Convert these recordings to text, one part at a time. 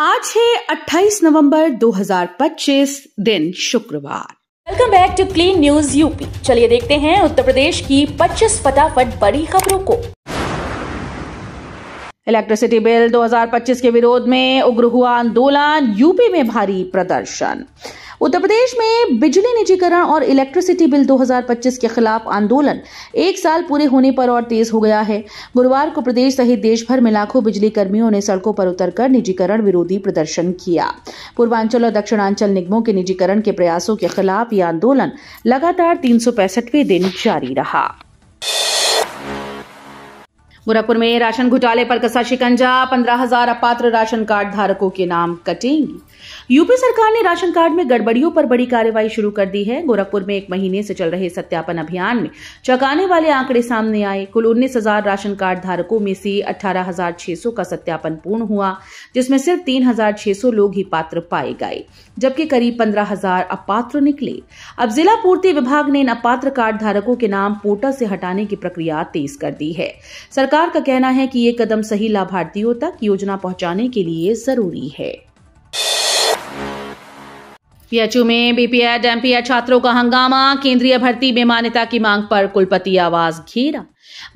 आज है 28 नवंबर 2025 दिन शुक्रवार। Welcome back to clean news UP. चलिए देखते हैं उत्तर प्रदेश की 25 फटाफट बड़ी खबरों को। इलेक्ट्रिसिटी बिल 2025 के विरोध में उग्र हुआ आंदोलन, यूपी में भारी प्रदर्शन। उत्तर प्रदेश में बिजली निजीकरण और इलेक्ट्रिसिटी बिल 2025 के खिलाफ आंदोलन एक साल पूरे होने पर और तेज हो गया है। गुरुवार को प्रदेश सहित देश भर में लाखों बिजली कर्मियों ने सड़कों पर उतरकर निजीकरण विरोधी प्रदर्शन किया। पूर्वांचल और दक्षिणांचल निगमों के निजीकरण के प्रयासों के खिलाफ यह आंदोलन लगातार 365वें दिन जारी रहा। गोरखपुर में राशन घोटाले पर कसा शिकंजा, 15,000 अपात्र राशन कार्ड धारकों के नाम कटेंगे। यूपी सरकार ने राशन कार्ड में गड़बड़ियों पर बड़ी कार्रवाई शुरू कर दी है। गोरखपुर में 1 महीने से चल रहे सत्यापन अभियान में चौंकाने वाले आंकड़े सामने आए। कुल 19,000 राशन कार्ड धारकों में से 18,600 का सत्यापन पूर्ण हुआ, जिसमें सिर्फ 3,600 लोग ही पात्र पाए गए, जबकि करीब 15,000 अपात्र निकले। अब जिला पूर्ति विभाग ने इन अपात्र कार्ड धारकों के नाम पोर्टल से हटाने की प्रक्रिया तेज कर दी है। सरकार का कहना है कि ये कदम सही लाभार्थियों तक योजना पहुंचाने के लिए जरूरी है। पीएचयू में बीपीएड एमपीएड छात्रों का हंगामा, केंद्रीय भर्ती में मान्यता की मांग पर कुलपति आवास घेरा।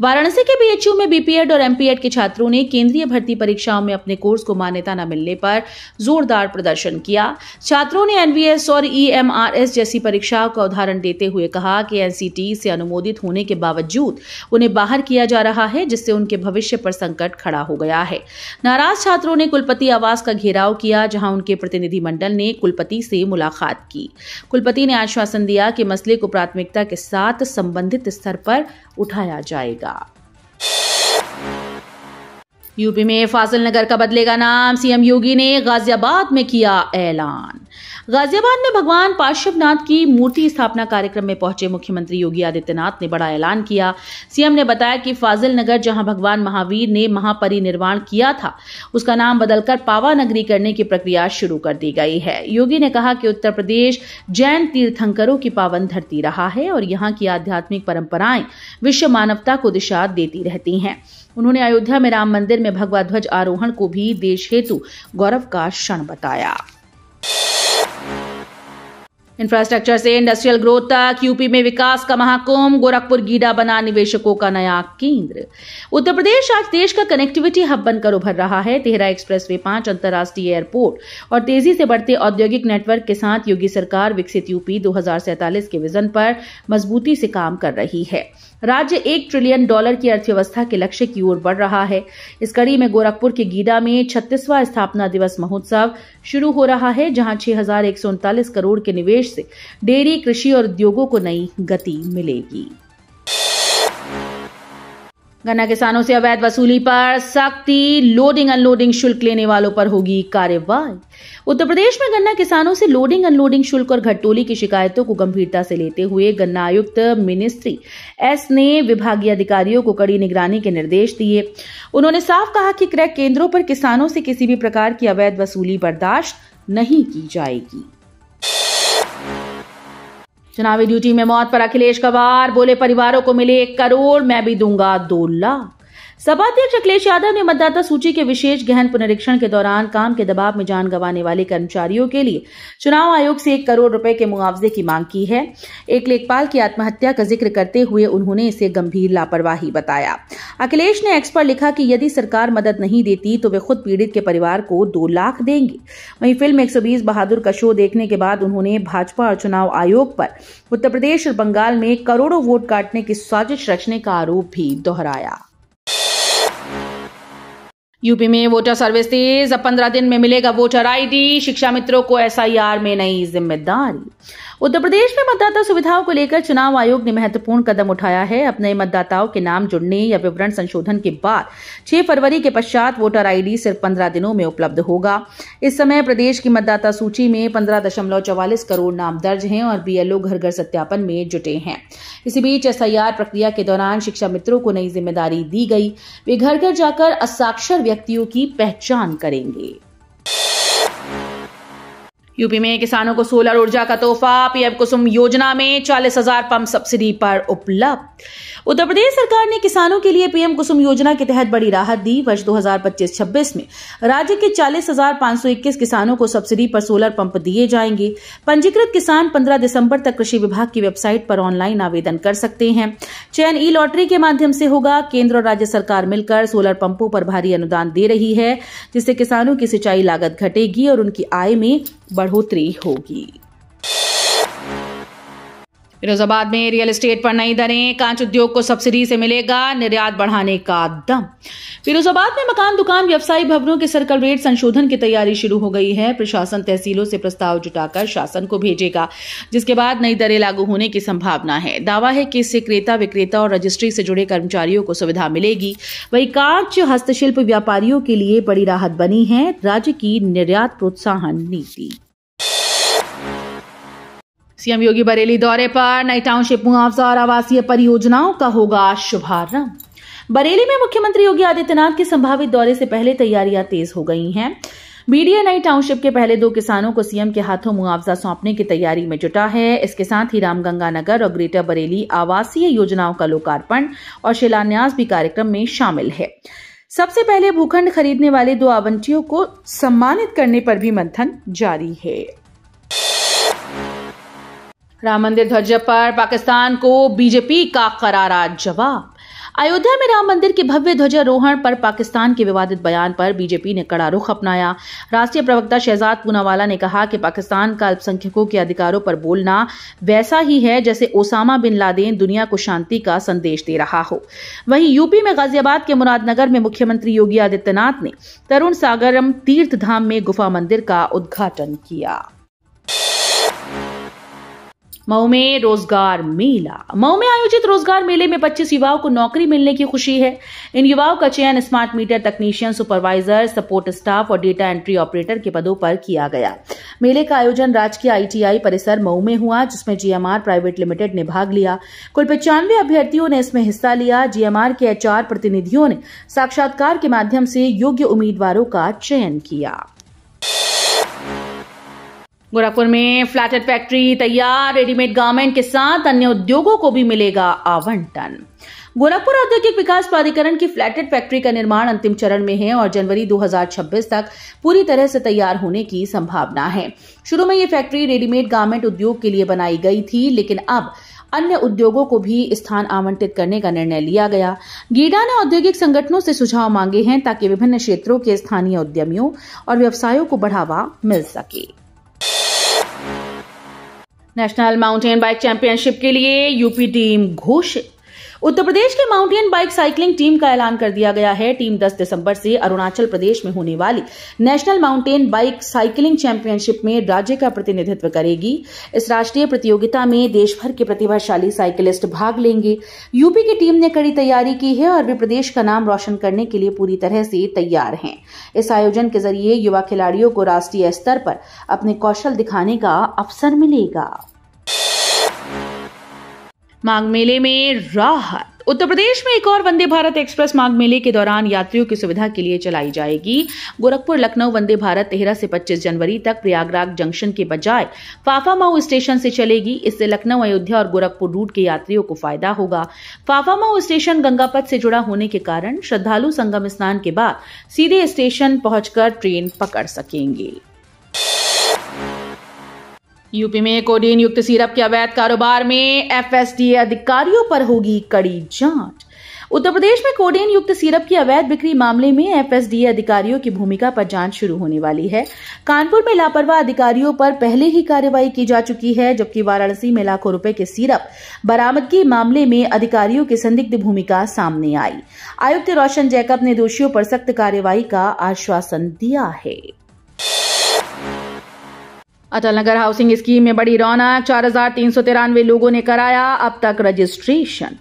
वाराणसी के बीएचयू में बीपीएड और एमपीएड के छात्रों ने केंद्रीय भर्ती परीक्षाओं में अपने कोर्स को मान्यता न मिलने पर जोरदार प्रदर्शन किया। छात्रों ने एनवीएस और ईएमआरएस जैसी परीक्षाओं का उदाहरण देते हुए कहा कि एनसीटी से अनुमोदित होने के बावजूद उन्हें बाहर किया जा रहा है, जिससे उनके भविष्य पर संकट खड़ा हो गया है। नाराज छात्रों ने कुलपति आवास का घेराव किया, जहां उनके प्रतिनिधिमंडल ने कुलपति से मुलाकात की। कुलपति ने आश्वासन दिया कि मसले को प्राथमिकता के साथ संबंधित स्तर पर उठाया जाएगा। यूपी में फाजिल नगर का बदलेगा नाम, सीएम योगी ने गाजियाबाद में किया ऐलान। गाजियाबाद में भगवान पार्श्वनाथ की मूर्ति स्थापना कार्यक्रम में पहुंचे मुख्यमंत्री योगी आदित्यनाथ ने बड़ा ऐलान किया। सीएम ने बताया कि फाजिल नगर, जहां भगवान महावीर ने महापरिनिर्वाण किया था, उसका नाम बदलकर पावा नगरी करने की प्रक्रिया शुरू कर दी गई है। योगी ने कहा कि उत्तर प्रदेश जैन तीर्थंकरों की पावन धरती रहा है और यहां की आध्यात्मिक परंपराएं विश्व मानवता को दिशा देती रहती हैं। उन्होंने अयोध्या में राम मंदिर में भगवा ध्वज आरोहण को भी देश हेतु गौरव का क्षण बताया। इंफ्रास्ट्रक्चर से इंडस्ट्रियल ग्रोथ तक यूपी में विकास का महाकुंभ, गोरखपुर गीडा बना निवेशकों का नया केंद्र। उत्तर प्रदेश आज देश का कनेक्टिविटी हब बनकर उभर रहा है। तेहरा एक्सप्रेसवे, 5 अंतर्राष्ट्रीय एयरपोर्ट और तेजी से बढ़ते औद्योगिक नेटवर्क के साथ योगी सरकार विकसित यूपी 2047 के विजन पर मजबूती से काम कर रही है। राज्य $1 ट्रिलियन की अर्थव्यवस्था के लक्ष्य की ओर बढ़ रहा है। इस कड़ी में गोरखपुर के गीडा में 36वां स्थापना दिवस महोत्सव शुरू हो रहा है, जहां 6,139 करोड़ के निवेश से डेयरी, कृषि और उद्योगों को नई गति मिलेगी। गन्ना किसानों से अवैध वसूली पर सख्ती, लोडिंग अनलोडिंग शुल्क लेने वालों पर होगी कार्रवाई। उत्तर प्रदेश में गन्ना किसानों से लोडिंग अनलोडिंग शुल्क और घटतोली की शिकायतों को गंभीरता से लेते हुए गन्ना आयुक्त मिनिस्ट्री एस ने विभागीय अधिकारियों को कड़ी निगरानी के निर्देश दिए। उन्होंने साफ कहा कि क्रय केंद्रों पर किसानों से किसी भी प्रकार की अवैध वसूली बर्दाश्त नहीं की जाएगी। चुनावी ड्यूटी में मौत पर अखिलेश का वार, बोले परिवारों को मिले 1 करोड़, मैं भी दूंगा 2 लाख। सपा अध्यक्ष अखिलेश यादव ने मतदाता सूची के विशेष गहन पुनरीक्षण के दौरान काम के दबाव में जान गंवाने वाले कर्मचारियों के लिए चुनाव आयोग से 1 करोड़ रुपए के मुआवजे की मांग की है। एक लेखपाल की आत्महत्या का जिक्र करते हुए उन्होंने इसे गंभीर लापरवाही बताया। अखिलेश ने एक्स पर लिखा कि यदि सरकार मदद नहीं देती तो वे खुद पीड़ित के परिवार को 2 लाख देंगे। वहीं फिल्म 120 बहादुर का शो देखने के बाद उन्होंने भाजपा और चुनाव आयोग पर उत्तर प्रदेश और बंगाल में करोड़ों वोट काटने की साजिश रचने का आरोप भी दोहराया। यूपी में वोटर सर्विस तेज, अब 15 दिन में मिलेगा वोटर आईडी, शिक्षा मित्रों को एसआईआर में नई जिम्मेदारी। उत्तर प्रदेश में मतदाता सुविधाओं को लेकर चुनाव आयोग ने महत्वपूर्ण कदम उठाया है। अब नए मतदाताओं के नाम जुड़ने या विवरण संशोधन के बाद 6 फरवरी के पश्चात वोटर आईडी सिर्फ 15 दिनों में उपलब्ध होगा। इस समय प्रदेश की मतदाता सूची में 15.44 करोड़ नाम दर्ज हैं और बीएलओ घर घर सत्यापन में जुटे हैं। इसी बीच एसआईआर प्रक्रिया के दौरान शिक्षा मित्रों को नई जिम्मेदारी दी गई। वे घर घर जाकर असाक्षर व्यक्तियों की पहचान करेंगे। यूपी में किसानों को सोलर ऊर्जा का तोहफा, पीएम कुसुम योजना में 40,000 पंप सब्सिडी पर उपलब्ध। उत्तर प्रदेश सरकार ने किसानों के लिए पीएम कुसुम योजना के तहत बड़ी राहत दी। वर्ष 2025-26 में राज्य के 40,521 किसानों को सब्सिडी पर सोलर पंप दिए जाएंगे। पंजीकृत किसान 15 दिसंबर तक कृषि विभाग की वेबसाइट पर ऑनलाइन आवेदन कर सकते हैं। चयन ई लॉटरी के माध्यम से होगा। केंद्र और राज्य सरकार मिलकर सोलर पंपों पर भारी अनुदान दे रही है, जिससे किसानों की सिंचाई लागत घटेगी और उनकी आय में बढ़ोतरी होगी। फिरोजाबाद में रियल एस्टेट पर नई दरें, कांच उद्योग को सब्सिडी से मिलेगा निर्यात बढ़ाने का दम। फिरोजाबाद में मकान, दुकान, व्यवसायी भवनों के सर्कल रेट संशोधन की तैयारी शुरू हो गई है। प्रशासन तहसीलों से प्रस्ताव जुटाकर शासन को भेजेगा, जिसके बाद नई दरें लागू होने की संभावना है। दावा है कि इससे क्रेता, विक्रेता और रजिस्ट्री से जुड़े कर्मचारियों को सुविधा मिलेगी। वहीं कांच हस्तशिल्प व्यापारियों के लिए बड़ी राहत बनी है राज्य की निर्यात प्रोत्साहन नीति। सीएम योगी बरेली दौरे पर, नई टाउनशिप मुआवजा और आवासीय परियोजनाओं का होगा शुभारंभ। बरेली में मुख्यमंत्री योगी आदित्यनाथ के संभावित दौरे से पहले तैयारियां तेज हो गई हैं। बीडीए नई टाउनशिप के पहले 2 किसानों को सीएम के हाथों मुआवजा सौंपने की तैयारी में जुटा है। इसके साथ ही रामगंगानगर और ग्रेटर बरेली आवासीय योजनाओं का लोकार्पण और शिलान्यास भी कार्यक्रम में शामिल है। सबसे पहले भूखंड खरीदने वाले 2 आवंटियों को सम्मानित करने पर भी मंथन जारी है। राम मंदिर ध्वज पर पाकिस्तान को बीजेपी का करारा जवाब। अयोध्या में राम मंदिर के भव्य ध्वजारोहण पर पाकिस्तान के विवादित बयान पर बीजेपी ने कड़ा रुख अपनाया। राष्ट्रीय प्रवक्ता शहजाद पूनावाला ने कहा कि पाकिस्तान का अल्पसंख्यकों के अधिकारों पर बोलना वैसा ही है जैसे ओसामा बिन लादेन दुनिया को शांति का संदेश दे रहा हो। वहीं यूपी में गाजियाबाद के मुरादनगर में मुख्यमंत्री योगी आदित्यनाथ ने तरुण सागरम तीर्थ धाम में गुफा मंदिर का उद्घाटन किया। मऊ में रोजगार मेला। मऊ में आयोजित रोजगार मेले में 25 युवाओं को नौकरी मिलने की खुशी है। इन युवाओं का चयन स्मार्ट मीटर तकनीशियन, सुपरवाइजर, सपोर्ट स्टाफ और डेटा एंट्री ऑपरेटर के पदों पर किया गया। मेले का आयोजन राजकीय आईटीआई परिसर मऊ में हुआ, जिसमें जीएमआर प्राइवेट लिमिटेड ने भाग लिया। कुल 95 अभ्यर्थियों ने इसमें हिस्सा लिया। जीएमआर के एचआर प्रतिनिधियों ने साक्षात्कार के माध्यम से योग्य उम्मीदवारों का चयन किया। गोरखपुर में फ्लैटेड फैक्ट्री तैयार, रेडीमेड गारमेंट के साथ अन्य उद्योगों को भी मिलेगा आवंटन। गोरखपुर औद्योगिक विकास प्राधिकरण की फ्लैटेड फैक्ट्री का निर्माण अंतिम चरण में है और जनवरी 2026 तक पूरी तरह से तैयार होने की संभावना है। शुरू में ये फैक्ट्री रेडीमेड गारमेंट उद्योग के लिए बनाई गई थी, लेकिन अब अन्य उद्योगों को भी स्थान आवंटित करने का निर्णय लिया गया। गीडा ने औद्योगिक संगठनों से सुझाव मांगे हैं ताकि विभिन्न क्षेत्रों के स्थानीय उद्यमियों और व्यवसायों को बढ़ावा मिल सके। नेशनल माउंटेन बाइक चैंपियनशिप के लिए यूपी टीम घोषित। उत्तर प्रदेश की माउंटेन बाइक साइकिलिंग टीम का ऐलान कर दिया गया है। टीम 10 दिसंबर से अरुणाचल प्रदेश में होने वाली national mountain bike cycling championship में राज्य का प्रतिनिधित्व करेगी। इस राष्ट्रीय प्रतियोगिता में देश भर के प्रतिभाशाली साइकिलिस्ट भाग लेंगे। यूपी की टीम ने कड़ी तैयारी की है और वे प्रदेश का नाम रोशन करने के लिए पूरी तरह से तैयार हैं। इस आयोजन के जरिए युवा खिलाड़ियों को राष्ट्रीय स्तर पर अपने कौशल दिखाने का अवसर मिलेगा। माघ मेले में राहत। उत्तर प्रदेश में एक और वंदे भारत एक्सप्रेस माघ मेले के दौरान यात्रियों की सुविधा के लिए चलाई जाएगी। गोरखपुर लखनऊ वंदे भारत 13 से 25 जनवरी तक प्रयागराज जंक्शन के बजाय फाफामऊ स्टेशन से चलेगी। इससे लखनऊ, अयोध्या और गोरखपुर रूट के यात्रियों को फायदा होगा। फाफामऊ स्टेशन गंगापथ से जुड़ा होने के कारण श्रद्धालु संगम स्नान के बाद सीधे स्टेशन पहुंचकर ट्रेन पकड़ सकेंगे। यूपी में कोडीन युक्त सिरप के अवैध कारोबार में एफएसडीए अधिकारियों पर होगी कड़ी जांच। उत्तर प्रदेश में कोडीन युक्त सिरप की अवैध बिक्री मामले में एफएसडीए अधिकारियों की भूमिका पर जांच शुरू होने वाली है। कानपुर में लापरवाह अधिकारियों पर पहले ही कार्रवाई की जा चुकी है, जबकि वाराणसी में लाखों रुपए के सिरप बरामदगी मामले में अधिकारियों की संदिग्ध भूमिका सामने आई। आयुक्त रोशन जैकब ने दोषियों पर सख्त कार्रवाई का आश्वासन दिया है। अटल नगर हाउसिंग स्कीम में बड़ी रौनक, 4,393 लोगों ने कराया अब तक रजिस्ट्रेशन।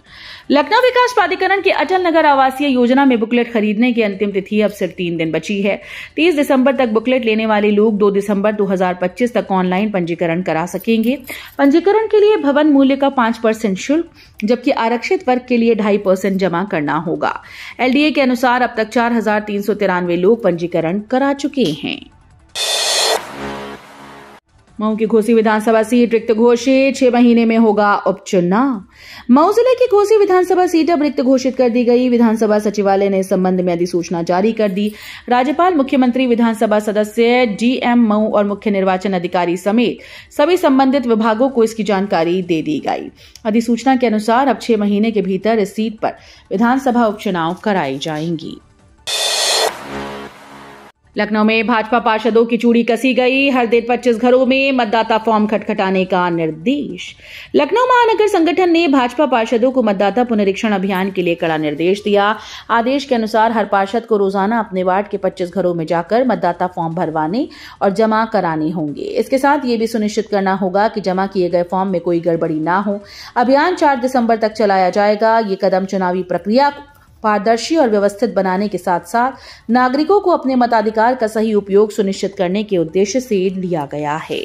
लखनऊ विकास प्राधिकरण की अटल नगर आवासीय योजना में बुकलेट खरीदने की अंतिम तिथि अब सिर्फ 3 दिन बची है। 30 दिसंबर तक बुकलेट लेने वाले लोग 2 दिसंबर 2025 तक ऑनलाइन पंजीकरण करा सकेंगे। पंजीकरण के लिए भवन मूल्य का 5% शुल्क, जबकि आरक्षित वर्ग के लिए 2.5% जमा करना होगा। एलडीए के अनुसार अब तक 4,393 लोग पंजीकरण करा चुके हैं। मऊ की घोसी विधानसभा सीट रिक्त घोषित, 6 महीने में होगा उपचुनाव। मऊ जिले की घोसी विधानसभा सीट अब रिक्त घोषित कर दी गई। विधानसभा सचिवालय ने इस संबंध में अधिसूचना जारी कर दी। राज्यपाल, मुख्यमंत्री, विधानसभा सदस्य, डीएम मऊ और मुख्य निर्वाचन अधिकारी समेत सभी संबंधित विभागों को इसकी जानकारी दे दी गई। अधिसूचना के अनुसार अब 6 महीने के भीतर इस सीट पर विधानसभा उपचुनाव कराई जाएंगी। लखनऊ में भाजपा पार्षदों की चूड़ी कसी गई। हर दिन 25 घरों में मतदाता फॉर्म खटखटाने का निर्देश। लखनऊ महानगर संगठन ने भाजपा पार्षदों को मतदाता पुनरीक्षण अभियान के लिए कड़ा निर्देश दिया। आदेश के अनुसार हर पार्षद को रोजाना अपने वार्ड के 25 घरों में जाकर मतदाता फॉर्म भरवाने और जमा कराने होंगे। इसके साथ ये भी सुनिश्चित करना होगा कि जमा किए गए फॉर्म में कोई गड़बड़ी ना हो। अभियान 4 दिसंबर तक चलाया जाएगा। ये कदम चुनावी प्रक्रिया पारदर्शी और व्यवस्थित बनाने के साथ साथ नागरिकों को अपने मताधिकार का सही उपयोग सुनिश्चित करने के उद्देश्य से लिया गया है।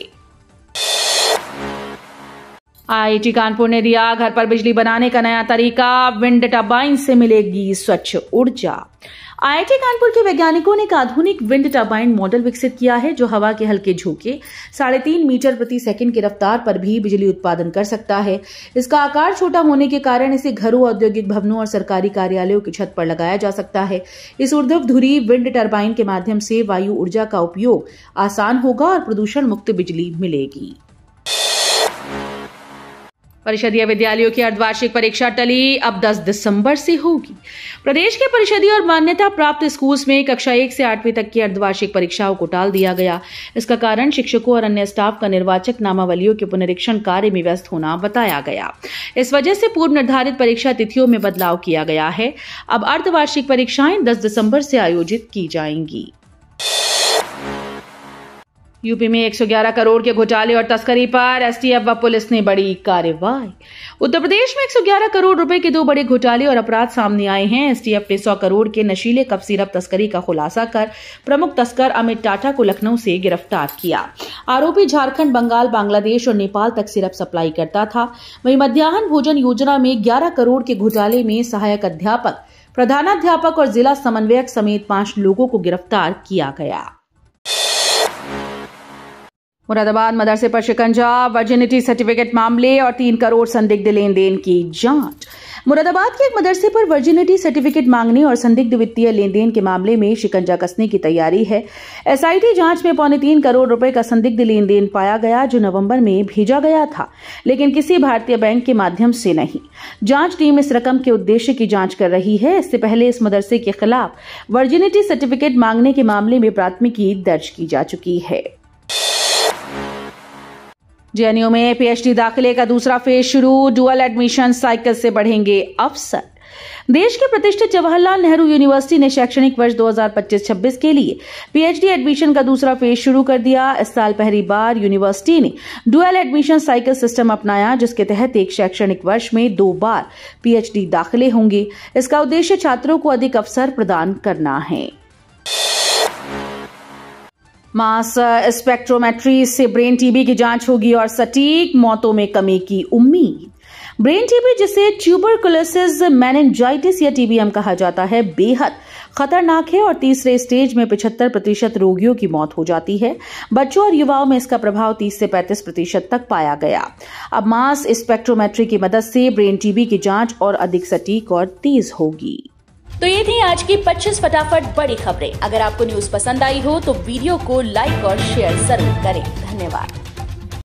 आईआईटी कानपुर ने दिया घर पर बिजली बनाने का नया तरीका। विंड टरबाइन से मिलेगी स्वच्छ ऊर्जा। आईआईटी कानपुर के वैज्ञानिकों ने एक आधुनिक विंड टरबाइन मॉडल विकसित किया है जो हवा के हल्के झोंके 3.5 मीटर प्रति सेकंड की रफ्तार पर भी बिजली उत्पादन कर सकता है। इसका आकार छोटा होने के कारण इसे घरों, औद्योगिक भवनों और सरकारी कार्यालयों की छत पर लगाया जा सकता है। इस ऊर्ध्वधुरी विंड टरबाइन के माध्यम से वायु ऊर्जा का उपयोग आसान होगा और प्रदूषण मुक्त बिजली मिलेगी। परिषदीय विद्यालयों की अर्धवार्षिक परीक्षा टली, अब 10 दिसंबर से होगी। प्रदेश के परिषदीय और मान्यता प्राप्त स्कूल्स में कक्षा 1 से 8वीं तक की अर्धवार्षिक परीक्षाओं को टाल दिया गया। इसका कारण शिक्षकों और अन्य स्टाफ का निर्वाचक नामावलियों के पुनरीक्षण कार्य में व्यस्त होना बताया गया। इस वजह से पूर्व निर्धारित परीक्षा तिथियों में बदलाव किया गया है। अब अर्धवार्षिक परीक्षाएं 10 दिसंबर से आयोजित की जाएंगी। यूपी में 111 करोड़ के घोटाले और तस्करी पर एसटीएफ व पुलिस ने बड़ी कार्रवाई। उत्तर प्रदेश में 111 करोड़ रुपए के 2 बड़े घोटाले और अपराध सामने आए हैं। एसटीएफ ने 100 करोड़ के नशीले कफ सिरप तस्करी का खुलासा कर प्रमुख तस्कर अमित टाटा को लखनऊ से गिरफ्तार किया। आरोपी झारखंड, बंगाल, बांग्लादेश और नेपाल तक सिरप सप्लाई करता था। वहीं मध्याह्न भोजन योजना में 11 करोड़ के घोटाले में सहायक अध्यापक, प्रधानाध्यापक और जिला समन्वयक समेत 5 लोगों को गिरफ्तार किया गया। मुरादाबाद मदरसे पर शिकंजा, वर्जिनिटी सर्टिफिकेट मामले और 3 करोड़ संदिग्ध लेन देन की जांच। मुरादाबाद के एक मदरसे पर वर्जिनिटी सर्टिफिकेट मांगने और संदिग्ध वित्तीय लेन देन के मामले में शिकंजा कसने की तैयारी है। एसआईटी जांच में 3.25 करोड़ रुपए का संदिग्ध लेन देन पाया गया, जो नवंबर में भेजा गया था, लेकिन किसी भारतीय बैंक के माध्यम से नहीं। जांच टीम इस रकम के उद्देश्य की जांच कर रही है। इससे पहले इस मदरसे के खिलाफ वर्जिनिटी सर्टिफिकेट मांगने के मामले में प्राथमिकी दर्ज की जा चुकी है। जेएनयू में पीएचडी दाखिले का दूसरा फेज शुरू। डुअल एडमिशन साइकिल से बढ़ेंगे अवसर। देश के प्रतिष्ठित जवाहरलाल नेहरू यूनिवर्सिटी ने शैक्षणिक वर्ष 2025-26 के लिए पीएचडी एडमिशन का दूसरा फेज शुरू कर दिया। इस साल पहली बार यूनिवर्सिटी ने डुअल एडमिशन साइकिल सिस्टम अपनाया, जिसके तहत एक शैक्षणिक वर्ष में 2 बार पीएचडी दाखिले होंगे। इसका उद्देश्य छात्रों को अधिक अवसर प्रदान करना है। मास स्पेक्ट्रोमेट्री से ब्रेन टीबी की जांच होगी और सटीक मौतों में कमी की उम्मीद। ब्रेन टीबी, जिसे ट्यूबरकुलोसिस मेनिंजाइटिस या टीबीएम कहा जाता है, बेहद खतरनाक है और तीसरे स्टेज में 75% रोगियों की मौत हो जाती है। बच्चों और युवाओं में इसका प्रभाव 30 से 35% तक पाया गया। अब मास स्पेक्ट्रोमेट्री की मदद से ब्रेन टीबी की जांच और अधिक सटीक और तेज होगी। तो ये थी आज की 25 फटाफट बड़ी खबरें। अगर आपको न्यूज पसंद आई हो तो वीडियो को लाइक और शेयर जरूर करें। धन्यवाद।